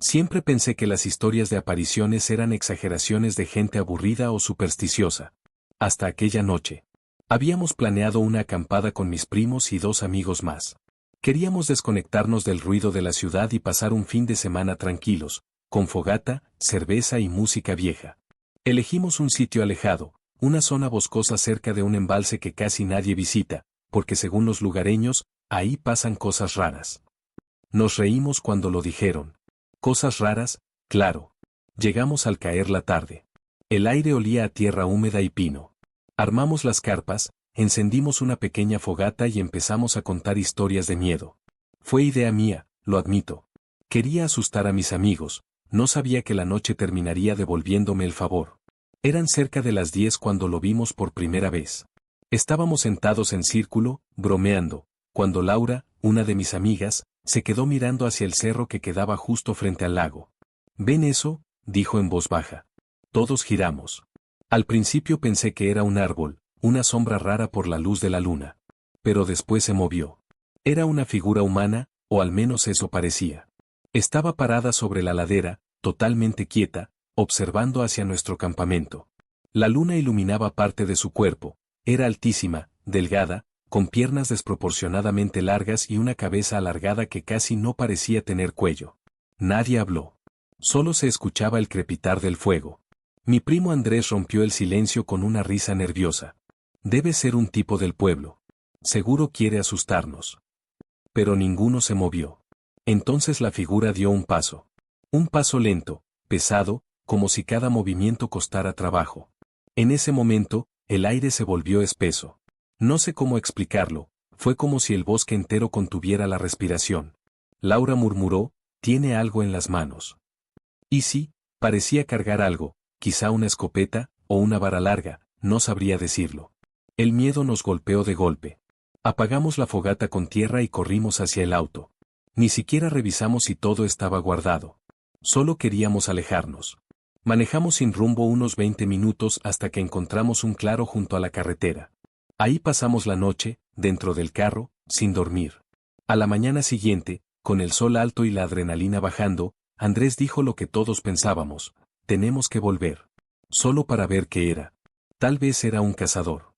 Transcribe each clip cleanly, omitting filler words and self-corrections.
Siempre pensé que las historias de apariciones eran exageraciones de gente aburrida o supersticiosa. Hasta aquella noche. Habíamos planeado una acampada con mis primos y 2 amigos más. Queríamos desconectarnos del ruido de la ciudad y pasar un fin de semana tranquilos, con fogata, cerveza y música vieja. Elegimos un sitio alejado, una zona boscosa cerca de un embalse que casi nadie visita, porque según los lugareños, ahí pasan cosas raras. Nos reímos cuando lo dijeron. Cosas raras, claro. Llegamos al caer la tarde. El aire olía a tierra húmeda y pino. Armamos las carpas, encendimos una pequeña fogata y empezamos a contar historias de miedo. Fue idea mía, lo admito. Quería asustar a mis amigos, no sabía que la noche terminaría devolviéndome el favor. Eran cerca de las 10 cuando lo vimos por primera vez. Estábamos sentados en círculo, bromeando, cuando Laura, una de mis amigas, se quedó mirando hacia el cerro que quedaba justo frente al lago. ¿Ven eso?, dijo en voz baja. Todos giramos. Al principio pensé que era un árbol, una sombra rara por la luz de la luna. Pero después se movió. Era una figura humana, o al menos eso parecía. Estaba parada sobre la ladera, totalmente quieta, observando hacia nuestro campamento. La luna iluminaba parte de su cuerpo, era altísima, delgada, con piernas desproporcionadamente largas y una cabeza alargada que casi no parecía tener cuello. Nadie habló. Solo se escuchaba el crepitar del fuego. Mi primo Andrés rompió el silencio con una risa nerviosa. Debe ser un tipo del pueblo. Seguro quiere asustarnos. Pero ninguno se movió. Entonces la figura dio un paso. Un paso lento, pesado, como si cada movimiento costara trabajo. En ese momento, el aire se volvió espeso. No sé cómo explicarlo, fue como si el bosque entero contuviera la respiración. Laura murmuró, tiene algo en las manos. Y sí, parecía cargar algo, quizá una escopeta, o una vara larga, no sabría decirlo. El miedo nos golpeó de golpe. Apagamos la fogata con tierra y corrimos hacia el auto. Ni siquiera revisamos si todo estaba guardado. Solo queríamos alejarnos. Manejamos sin rumbo unos 20 minutos hasta que encontramos un claro junto a la carretera. Ahí pasamos la noche, dentro del carro, sin dormir. A la mañana siguiente, con el sol alto y la adrenalina bajando, Andrés dijo lo que todos pensábamos: tenemos que volver. Solo para ver qué era. Tal vez era un cazador.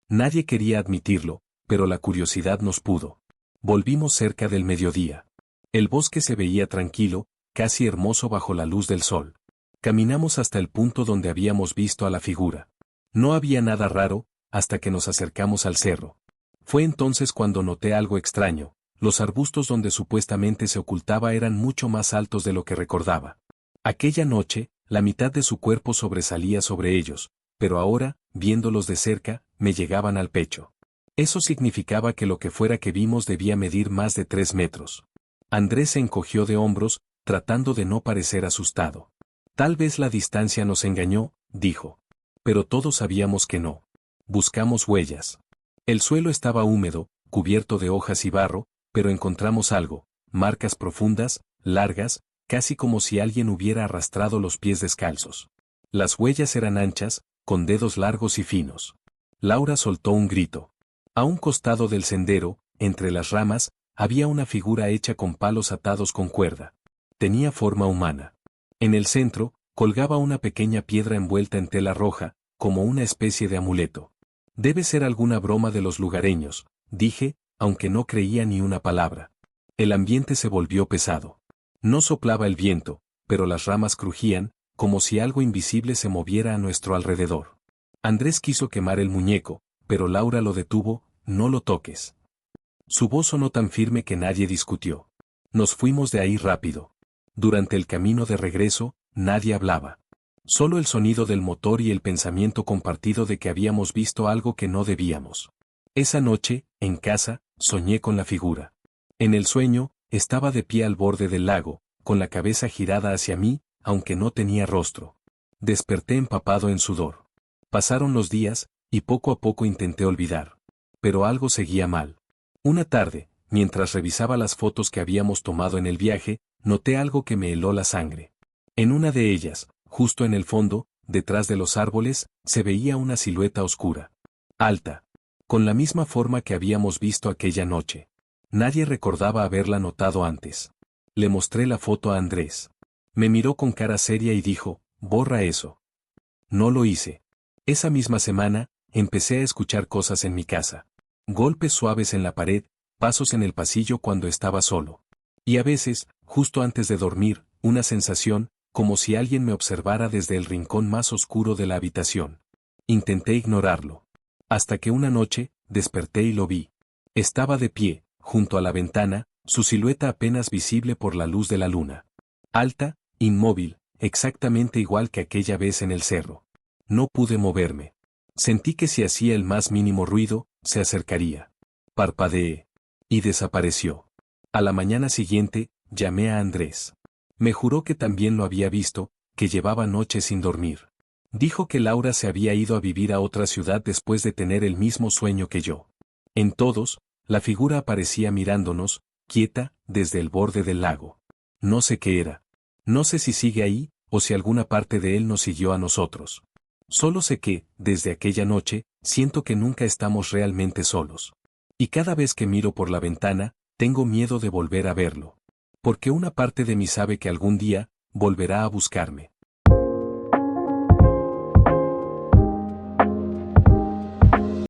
Nadie quería admitirlo, pero la curiosidad nos pudo. Volvimos cerca del mediodía. El bosque se veía tranquilo, casi hermoso bajo la luz del sol. Caminamos hasta el punto donde habíamos visto a la figura. No había nada raro, hasta que nos acercamos al cerro. Fue entonces cuando noté algo extraño: los arbustos donde supuestamente se ocultaba eran mucho más altos de lo que recordaba. Aquella noche, la mitad de su cuerpo sobresalía sobre ellos, pero ahora, viéndolos de cerca, me llegaban al pecho. Eso significaba que lo que fuera que vimos debía medir más de 3 metros. Andrés se encogió de hombros, tratando de no parecer asustado. Tal vez la distancia nos engañó, dijo. Pero todos sabíamos que no. Buscamos huellas. El suelo estaba húmedo, cubierto de hojas y barro, pero encontramos algo: marcas profundas, largas, casi como si alguien hubiera arrastrado los pies descalzos. Las huellas eran anchas, con dedos largos y finos. Laura soltó un grito. A un costado del sendero, entre las ramas, había una figura hecha con palos atados con cuerda. Tenía forma humana. En el centro, colgaba una pequeña piedra envuelta en tela roja, como una especie de amuleto. Debe ser alguna broma de los lugareños, dije, aunque no creía ni una palabra. El ambiente se volvió pesado. No soplaba el viento, pero las ramas crujían, como si algo invisible se moviera a nuestro alrededor. Andrés quiso quemar el muñeco, pero Laura lo detuvo: no lo toques. Su voz sonó tan firme que nadie discutió. Nos fuimos de ahí rápido. Durante el camino de regreso, nadie hablaba. Solo el sonido del motor y el pensamiento compartido de que habíamos visto algo que no debíamos. Esa noche, en casa, soñé con la figura. En el sueño, estaba de pie al borde del lago, con la cabeza girada hacia mí, aunque no tenía rostro. Desperté empapado en sudor. Pasaron los días, y poco a poco intenté olvidar. Pero algo seguía mal. Una tarde, mientras revisaba las fotos que habíamos tomado en el viaje, noté algo que me heló la sangre. En una de ellas, justo en el fondo, detrás de los árboles, se veía una silueta oscura. Alta. Con la misma forma que habíamos visto aquella noche. Nadie recordaba haberla notado antes. Le mostré la foto a Andrés. Me miró con cara seria y dijo, borra eso. No lo hice. Esa misma semana, empecé a escuchar cosas en mi casa. Golpes suaves en la pared, pasos en el pasillo cuando estaba solo. Y a veces, justo antes de dormir, una sensación, como si alguien me observara desde el rincón más oscuro de la habitación. Intenté ignorarlo. Hasta que una noche, desperté y lo vi. Estaba de pie, junto a la ventana, su silueta apenas visible por la luz de la luna. Alta, inmóvil, exactamente igual que aquella vez en el cerro. No pude moverme. Sentí que si hacía el más mínimo ruido, se acercaría. Parpadeé. Y desapareció. A la mañana siguiente, llamé a Andrés. Me juró que también lo había visto, que llevaba noches sin dormir. Dijo que Laura se había ido a vivir a otra ciudad después de tener el mismo sueño que yo. En todos, la figura aparecía mirándonos, quieta, desde el borde del lago. No sé qué era. No sé si sigue ahí, o si alguna parte de él nos siguió a nosotros. Solo sé que, desde aquella noche, siento que nunca estamos realmente solos. Y cada vez que miro por la ventana, tengo miedo de volver a verlo. Porque una parte de mí sabe que algún día, volverá a buscarme.